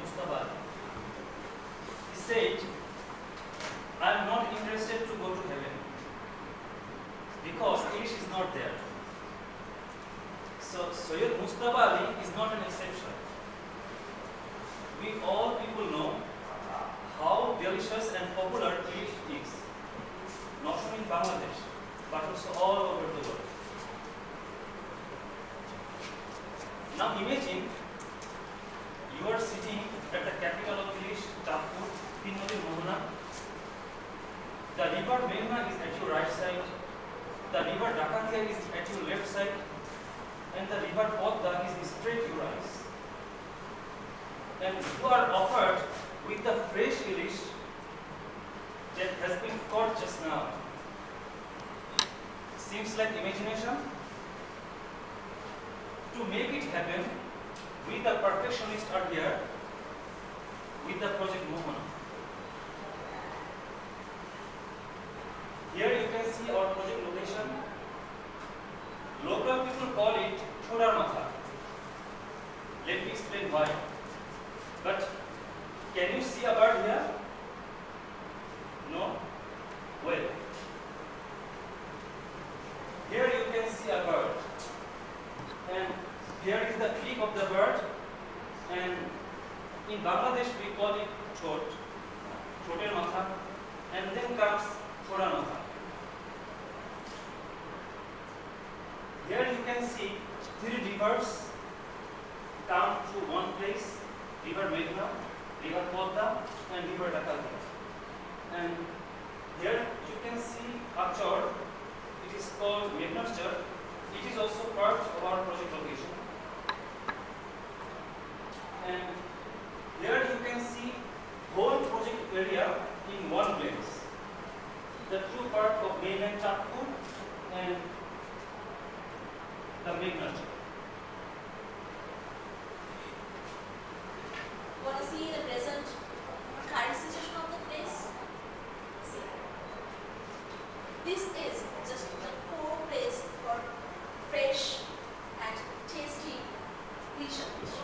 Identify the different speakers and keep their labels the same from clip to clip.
Speaker 1: Mustafa. He said, I am not interested to go to heaven because English is not there. So Sayyid Mustafa Ali is not an exception. We all people know how delicious and popular English is, not only in Bangladesh, but also all over the world. Now imagine you are sitting at the capital of English, Dhaka, Pinoti Mohana. The river Meghna is at your right side, the river Dhaka is at your left side, and the river Podda is straight your eyes. And you are offered with the fresh English that has been caught just now. Seems like imagination? To make it happen, we the perfectionists are here with the project Mohana. Here you can see our project location. Local people call it Thoda Matha. Let me explain why. But can you see a bird here? No? Well, here you can see a bird. And here is the peak of the bird. And in Bangladesh we call it Thot, Thoter Matha. And then comes Thoda Matha. Here you can see three rivers come to one place. River Meghna, River Podda, and River Dhaka. And here you can see a church. It is called Meghna Church. It is also part of our project location. And here you can see whole project area in one place. The two parts of mainland Chapur and the Meghna Church.
Speaker 2: Want to see the present current situation of the place? See. This is just the core place for fresh and tasty Christian dish,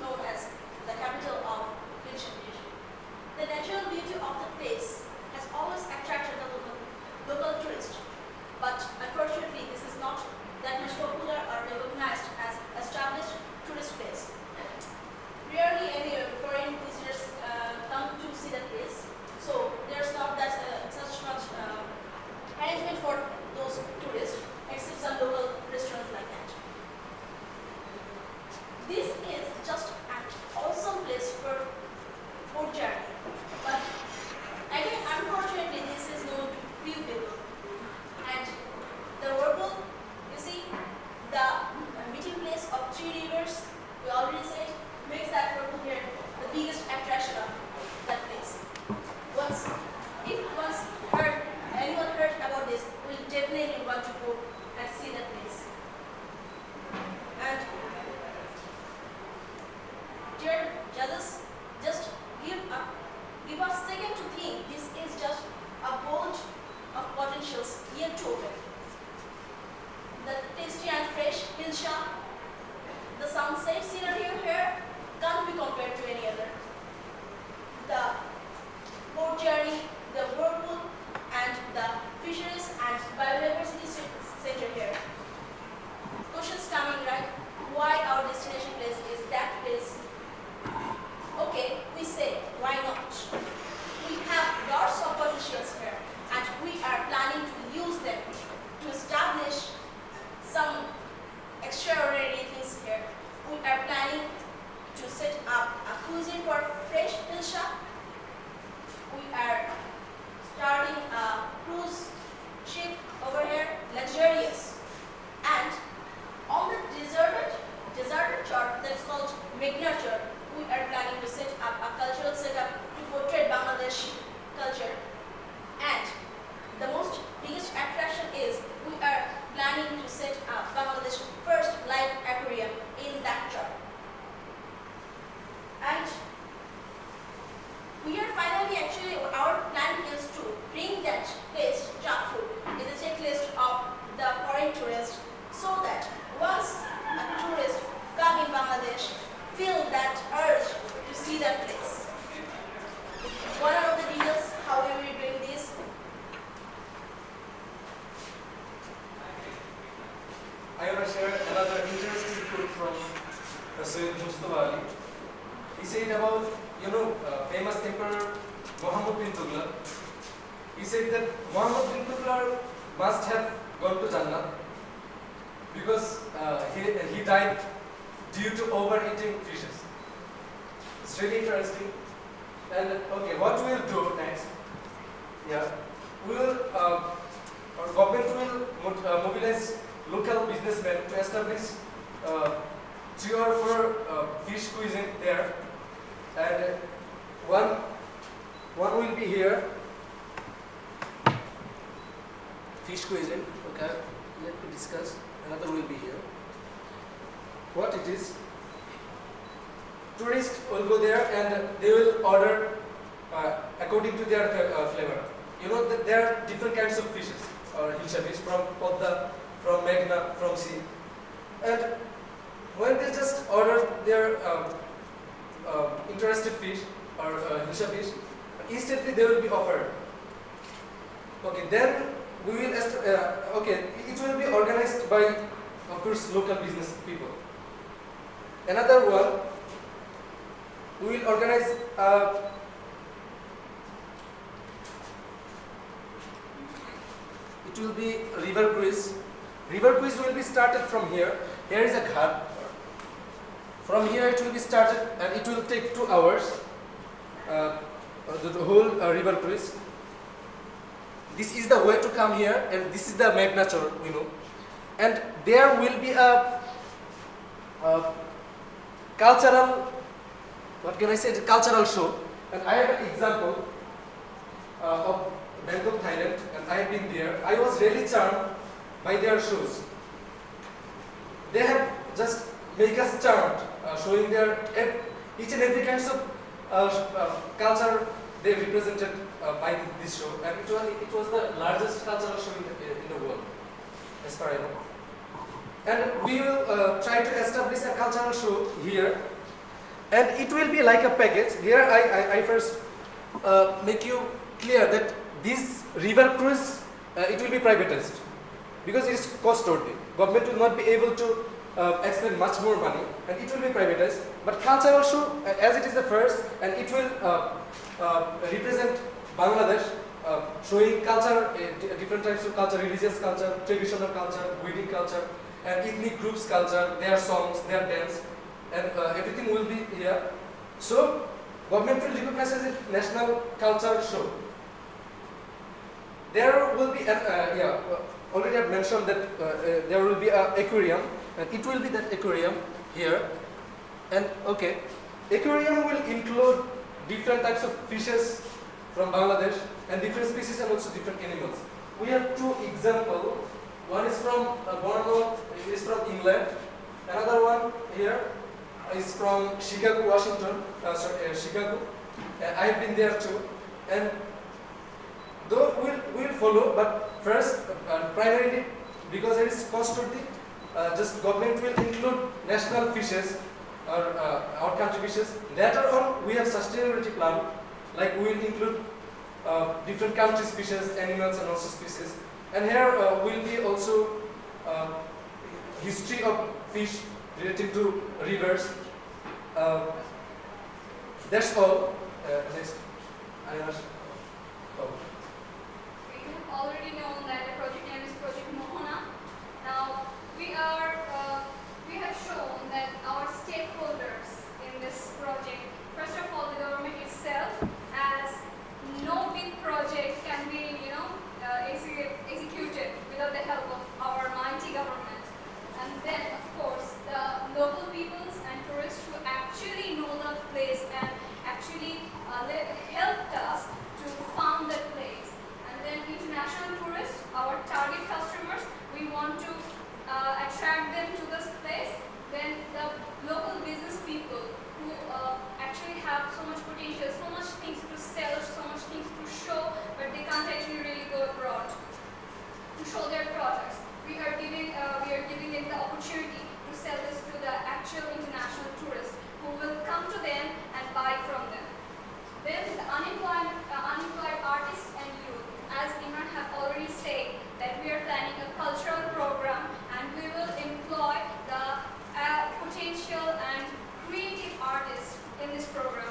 Speaker 2: known as the capital of Christian dish. The natural beauty of the place has always attracted the local tourist, but unfortunately this is not that much popular or recognized as established tourist place. Rarely any foreign visitors come to see the place, so there's not that such much arrangement for those tourists, except some local restaurants like that. This is just an awesome place for boat journey, but again, unfortunately, this is known to few people. And the whirlpool, you see, the meeting place of three rivers, we already said, makes that whirlpool here the biggest attraction of that place. If anyone heard about this, will definitely want to go and see that place. And dear judges, just give a second to think. This is just a bolt of potentials yet to open. The tasty and fresh hilsha, the sunset scenery here can't be compared to any other. The boat journey, the whirlpool, and the fisheries and biodiversity center here. Questions coming, right? Why our destination place is that place? Okay, we say, why not? We have lots of potentials here, and we are planning to use them to establish some extraordinary things here. We are planning to set up a cuisine for fresh hilsha. We are starting a cruise ship over here, luxurious. And on the deserted chart that's called Meghna chart, we are planning to set up a cultural setup to portray Bangladeshi culture. And the most biggest attraction is we are planning to set up Bangladesh's first live aquarium in that chart. And we are finally our plan is to bring that place, Jaipur, in the checklist of the foreign tourists, so that once a tourist come in Bangladesh, feel that urge to
Speaker 3: read about, famous emperor Muhammad bin Tughlaq. He said that Muhammad bin Tughlaq must have gone to Jannah because he died due to overeating fishes. It's really interesting. And okay, what we will do next? Yeah, we will. Our government will mobilize local businessmen to establish 3 or 4 fish cuisine there, and one will be here. Fish cuisine. Okay, let me discuss. Another will be here. What it is? Tourists will go there and they will order according to their flavor. You know that there are different kinds of fishes, or hilsa fish from Podda, from Meghna, from sea. And when they just order their interested fish or hilsa fish, instantly they will be offered. Okay, then we will. Okay, it will be organized by, of course, local business people. Another one, we will organize. It will be river cruise. River cruise will be started from here. Here is a ghat. From here it will be started and it will take 2 hours. The whole river cruise. This is the way to come here, and this is the Meghna Chor, And there will be a cultural, what can I say, a cultural show. And I have an example of Bangkok, Thailand, and I have been there. I was really charmed by their shows. They have just make us charmed, showing their each and every kinds of culture they represented by this show, and it was the largest cultural show in the world, as far as I know. And we will try to establish a cultural show here, and it will be like a package. Here I first make you clear that this river cruise, it will be privatized because it is cost-worthy. Government will not be able to expend much more money, and it will be privatized. But cultural show, as it is the first, and it will represent Bangladesh, showing culture, different types of culture, religious culture, traditional culture, wedding culture, and ethnic groups culture, their songs, their dance, and everything will be here. So, government will recognize as a national culture show. There will be, already I've mentioned that there will be an aquarium, and it will be that aquarium here. And okay, aquarium will include different types of fishes from Bangladesh and different species and also different animals. We have 2 examples. One is from Bournemouth, it is from England. Another one here is from Chicago, Washington. Chicago. I have been there too. And though we'll follow, but first, primarily because it is cost-worthy, just government will include national fishes or our country fishes. Later on, we have sustainability plan, like we will include different countries' fishes, animals, and also species. And here will be also history of fish relating to rivers. That's all. Next,
Speaker 4: We have already known that the project name is Project Mohana. Now we have shown that our stakeholders in this project, first of all, the government itself, as no big project can be, executed without the help of our mighty government. And then, of course, the local peoples and tourists who actually know the place and actually helped us to found that place. And then international tourists, our target customers, we want to attract them to this place. Then the local business people who actually have so much potential, so much things to sell, so much things to show, but they can't actually really go abroad to show their products. We are giving them the opportunity to sell this to the actual international tourists who will come to them and buy from them. Then the unemployed artists and youth, as Imran have already said, that we are planning a cultural program and we will employ the potential and creative artists in this program.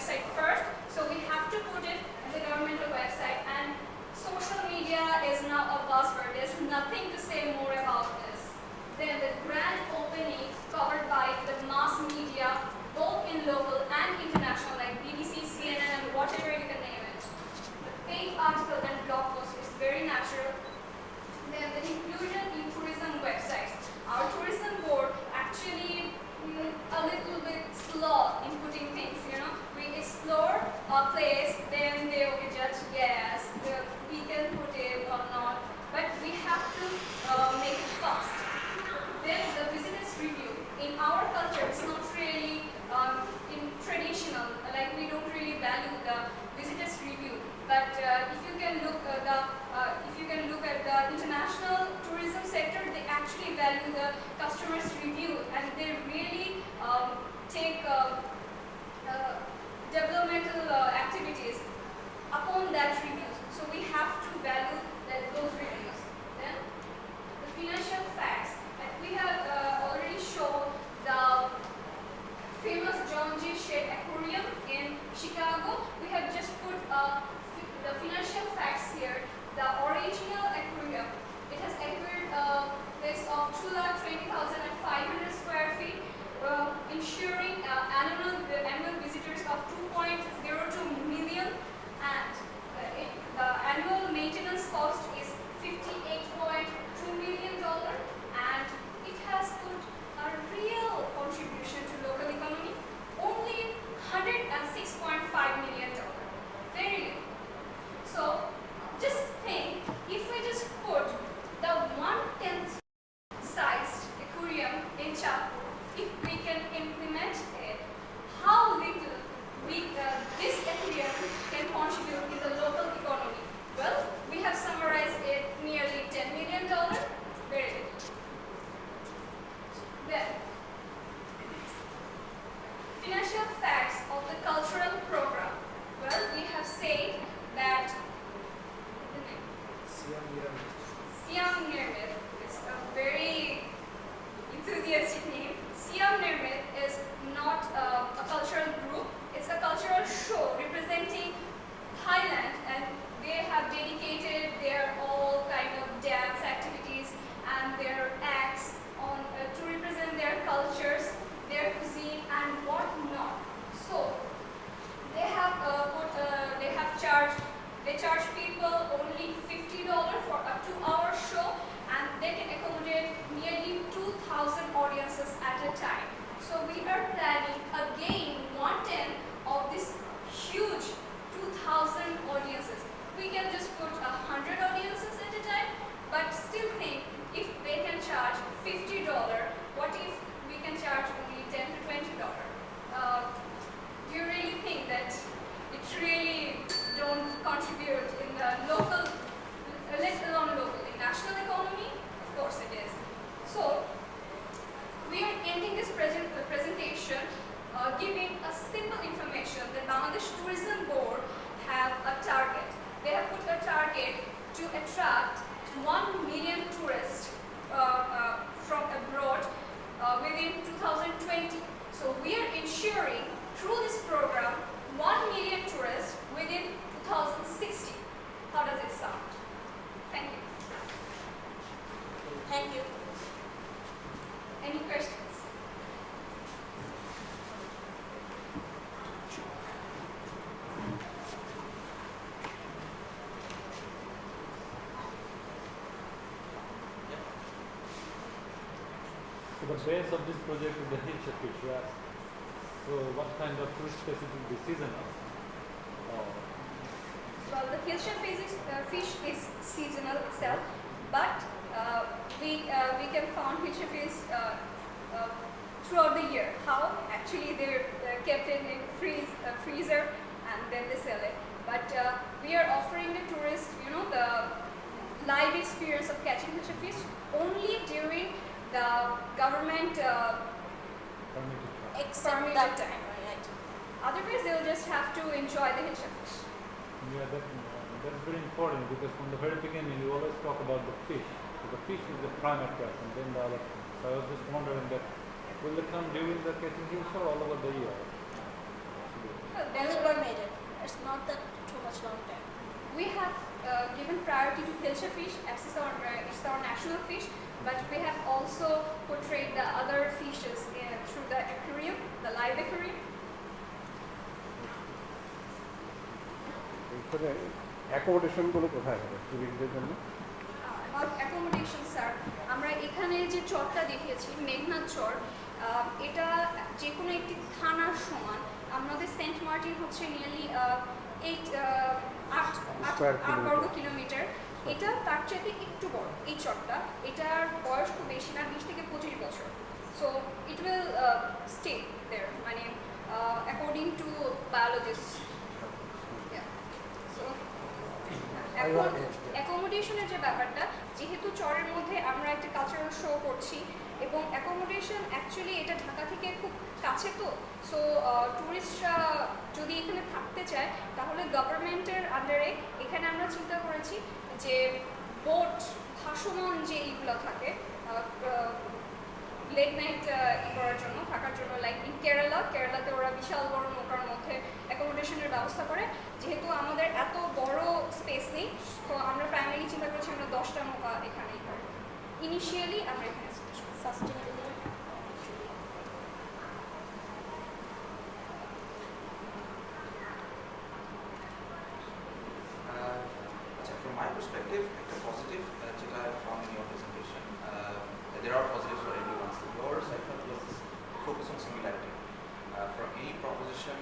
Speaker 4: website first, so we have to put it in the governmental website. And social media is now a buzzword. There's nothing to say more about this. Then the grand opening covered by the mass media, both in local and international, like BBC, CNN, and whatever you can name it. The paid article and blog post is very natural. Then the inclusion in tourism websites. Our tourism board actually a little bit slow in putting things, We explore a place, then they will judge, yes, we can put it or not, but we have to make it fast. Then the visitors review. In our culture, it's not really in traditional, like we don't really value the visitors review. But if you can look at the international tourism sector, they actually value the customers' review, and they really take developmental activities upon that reviews. So we have to value those reviews. Then the financial facts. And we have already shown the famous John G. Shea Aquarium in Chicago. We have just put the financial facts here. The original aquarium, it has acquired a place of 2,20,500 square feet, ensuring annual visitors of 2.02 million, and the annual maintenance cost is $58.2 million, and it has put a real contribution to local economy, only $106.5 million. Very little. So just think, if we just put the 1/10 sized aquarium in Jaipur, if we can implement it, how little this aquarium can contribute in the local economy? Well, we have summarized it nearly $10 million. Very little. Then, financial facts of the cultural program. Well, we have said that Siam Nirmit is a very enthusiastic name. Siam Nirmit is not a cultural group, it's a cultural show representing Thailand, and they have dedicated their all kind of dance activities and their acts on to represent their cultures, their cuisine, and whatnot. So they charge people only $50 for a 2-hour show, and they can accommodate nearly 2,000 audiences at a time. So we are planning again 1/10 of this huge 2,000 audiences. We can just put 100 audiences at a time, but still think, if they can charge $50, what if we can charge only $10 to $20? Do you really think that it really don't contribute in the local, let alone local, in national economy? Of course it is. So we are ending this presentation giving a simple information that Bangladesh Tourism Board have a target. They have put a target to attract 1 million tourists from abroad within 2020. So we are ensuring through this program 1 million tourists within 2060. How does it sound? Thank you.
Speaker 2: Thank you.
Speaker 4: Any questions?
Speaker 5: So the base of this project is the hitch fish, right? So what kind of tourist places will be seasonal?
Speaker 4: Well, the Hilsha fish is seasonal itself, but we can find Hilsha fish throughout the year. How? Actually, they're kept in a freezer, and then they sell it. But we are offering the tourists, the live experience of catching Hilsha fish only during the government
Speaker 2: Except that time, right?
Speaker 4: Otherwise, they'll just have to enjoy the Hilsha fish.
Speaker 5: Yeah, that's very important, because from the very beginning you always talk about the fish. So the fish is the prime attraction, then the other things. So I was just wondering that will they come during the catching hills or all over the year?
Speaker 4: then
Speaker 2: Only were made it. It's not that too much long time.
Speaker 4: we have given priority to Hilsha fish as it's our national fish, but we have also portrayed the other fishes through the aquarium, the live aquarium.
Speaker 6: এখানে অ্যাকোমোডেশনগুলো কোথায় হবে টুরিস্টদের জন্য?
Speaker 4: About accommodation, sir, আমরা এখানে যে চরটা দেখিয়েছি মেঘনাথ চর, এটা যে কোনো একটি থানার সমান। আমাদের সেন্ট মার্টিন হচ্ছে নিয়ারলি 8 বর্গ কিলোমিটার। এটা তার চাইতে একটু বড় এই চরটা, এটার বয়স খুব বেশি না, 20 থেকে 25 বছর। So it will stay there, মানে অ্যাকর্ডিং টু বায়োলজিস্ট। সো অ্যাকোমোডেশনের যে ব্যাপারটা, যেহেতু চরের মধ্যে আমরা একটা কালচারাল শো করছি এবং অ্যাকোমোডেশন অ্যাকচুয়ালি এটা ঢাকা থেকে খুব কাছে, তো সো ট্যুরিস্টরা যদি এখানে থাকতে চায় তাহলে গভর্নমেন্টের আন্ডারে এখানে আমরা চিন্তা করেছি যে বোট ভাসমান যে এইগুলো থাকে লেট নাইট করার জন্য, থাকার জন্য, লাইক ইন কেরালাতে ওরা বিশাল বড় নৌকার মধ্যে অ্যাকোমোডেশনের ব্যবস্থা করে। যেহেতু আমাদের এত বড় স্পেস নেই, তো আমরা প্রাইমারি চিন্তা করছি আমরা 10টা নৌকা এখানেই করব। ইনিশিয়ালি আমরা এখানে
Speaker 2: Sustainability.
Speaker 7: From my perspective, a positive that I found in your presentation, there are positives for everyone. So yours, I felt, was focus on singularity. From any proposition,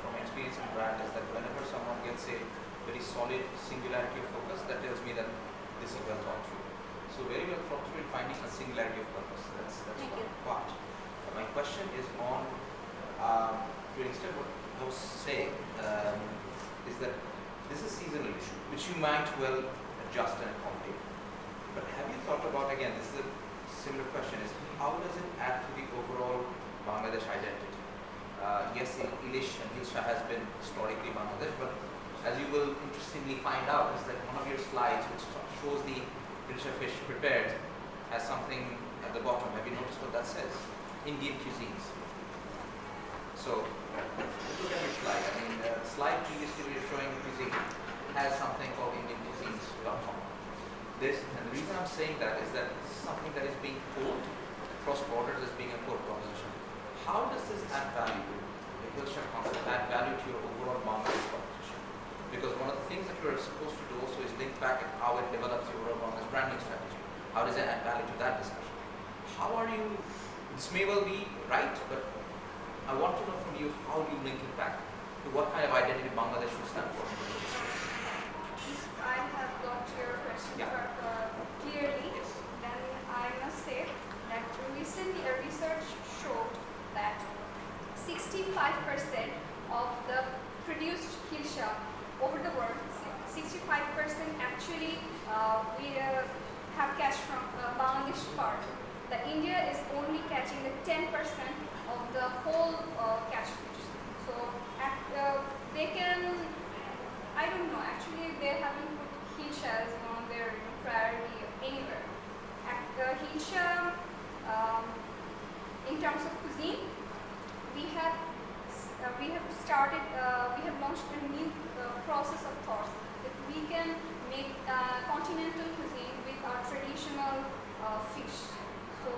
Speaker 7: from my experience in Brand, is that whenever someone gets a very solid singularity of focus, that tells me that this is well thought through. So very well thought through in finding a singularity of purpose. That's
Speaker 2: Thank
Speaker 7: one
Speaker 2: you.
Speaker 7: part. My question is on, to extent what I was saying, is that this is a seasonal issue, which you might well adjust and accommodate. But have you thought about, again, this is a similar question, is how does it add to the overall Bangladesh identity? Yes, Ilish and Hilsha has been historically Bangladesh, but as you will interestingly find out, is that one of your slides which shows the Hilsha fish prepared has something at the bottom. Have you noticed what that says? Indian cuisines. So, look at your slide. I mean, the slide previously we were showing cuisine has something called Indian cuisines.com. This, and the reason I'm saying that is that this is something that is being pulled across borders as being a core proposition. How does this add value, the Hilsha concept, add value to your overall Bangladesh proposition? Because one of the things that you're supposed to do also is link back at how it develops your overall Bangladesh branding strategy. How does it add value to that discussion? How are you, this may well be right, but I want to know from you how you link it back to what kind of identity Bangladesh should stand for.
Speaker 4: If I have got your question clearly,
Speaker 7: Yes.
Speaker 4: then I must say that recently a research showed that 65% of the produced Hilsha over the world, 65% actually we have catch from Bangladesh part. The India is only catching the 10% of the whole catch fish. So they can, I don't know, actually they haven't put Hilsha as one of their priority anywhere. Hilsha, in terms of cuisine, we have launched a new process of thought that we can make continental cuisine with our traditional fish. So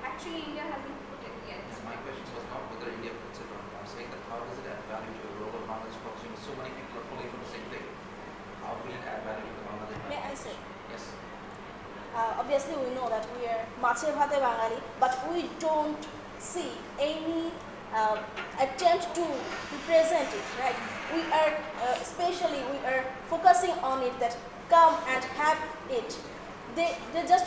Speaker 4: actually India hasn't put it yet.
Speaker 7: My question was not whether India puts it or not. I'm saying that how does it add value to your global Bangladesh proposition? So many people are pulling from the same thing. How will it add value to the Bangladesh?
Speaker 2: May I say?
Speaker 7: Yes.
Speaker 2: Obviously, we know that we are Mache Bhate Bangali, but we don't see any attempt to present it, right? We are, especially, we are focusing on it that come and have it. They just,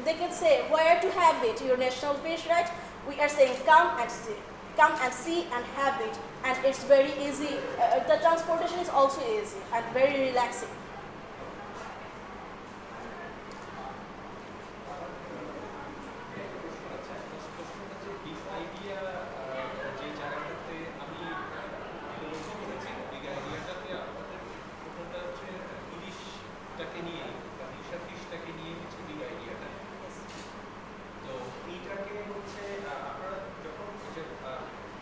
Speaker 2: they can say where to have it, your national fish, right? We are saying come and see and have it. And it's very easy, the transportation is also easy and very relaxing.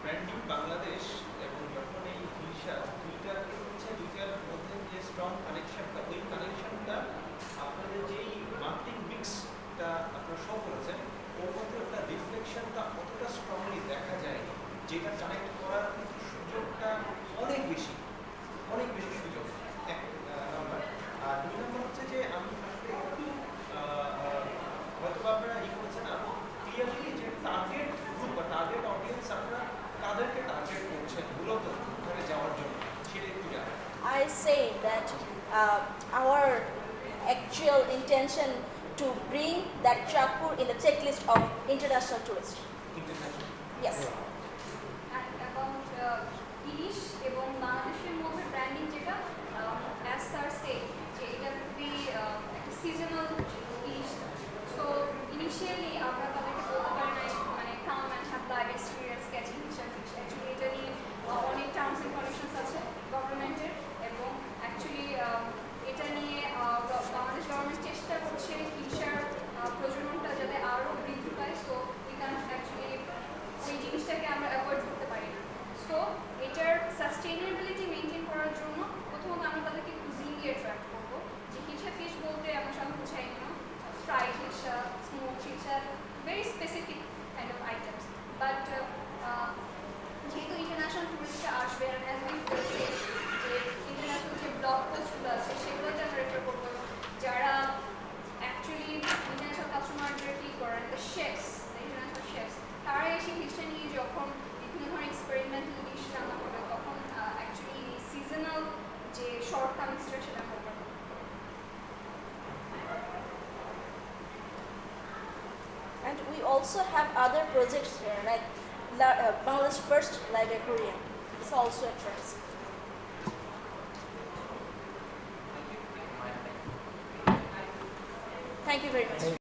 Speaker 8: Branding Bangladesh এবং দিশা দুইটাকে হচ্ছে দুইটার মধ্যে যে strong কানেকশনটা ওই কানেকশনটা আপনাদের যেই মার্কেটিং মিক্সটা আপনারা শো করেছেন ওর মধ্যে একটা রিফ্লেকশনটা অতটা স্ট্রংলি দেখা যায়নি, যেটা কানেক্ট করার কিন্তু সুযোগটা অনেক বেশি সুযোগ এক নাম্বার। আর দুই নম্বর হচ্ছে যে আমি আসলে একটু হয়তো আপনারা ই করেছেন আরো ক্লিয়ারলি যে টার্গেট গ্রুপ বা টার্গেট অডিয়েন্স আপনারা কাদেরকে টার্গেট করছেন মূলত ওখানে যাওয়ার জন্য সেটা একটু জানেন।
Speaker 2: I say that our actual intention to bring that Chakpur in the checklist of international tourists.
Speaker 8: International
Speaker 2: Yes.
Speaker 4: And about ইলিশ এবং বাংলাদেশের মধ্যে ব্র্যান্ডিং যেটা অ্যাজ স্যার সে যে এটা খুবই একটা সিজনাল ইলিশ। সো ইনিশিয়ালি আমরা তাদেরকে বলতে পারি না মানে come and have live experience catching fish and fish. Actually এটা নিয়ে অনেক টার্মস অ্যান্ড কন্ডিশনস আছে গভর্নমেন্টের, এবং অ্যাকচুয়ালি এটা নিয়ে বাংলাদেশ গভর্নমেন্ট চেষ্টা করছে হিংসার প্রজননটা যাতে আরও বৃদ্ধি পায়। সো উই ক্যান অ্যাকচুয়ালি ওই জিনিসটাকে আমরা অ্যাভয়েড করতে পারি না। সো এটার সাস্টেইনেবিলিটি মেনটেন করার জন্য প্রথমত আমরা তাদেরকে কুজিন দিয়ে অ্যাট্রাক্ট করবো, যে হিলসা ফিশ বলতে আমরা সাধারণত বুঝাই না fried hilsa, smoke hilsa, very specific kind of items. But যেহেতু ইন্টারন্যাশনাল টুরিস্টরা আসবে, অ্যাজ উই বলছি যে ইন্টারন্যাশনাল যে ব্লগ পোস্টগুলো আছে সেগুলোতে আমরা রেফার করবো যারা অ্যাকচুয়ালি ইন্টারন্যাশনাল কাস্টমারদের কি করেন, the chefs, the international chefs, তারা এসে হিলসা নিয়ে যখন বিভিন্ন ধরনের এক্সপেরিমেন্টাল ডিশ রান্না করে তখন অ্যাকচুয়ালি সিজনাল যে শর্ট কামিংসটা সেটা করবে।
Speaker 2: And we also have other projects here, like Bangladesh's first live aquarium. It's also a trust. Thank you very much.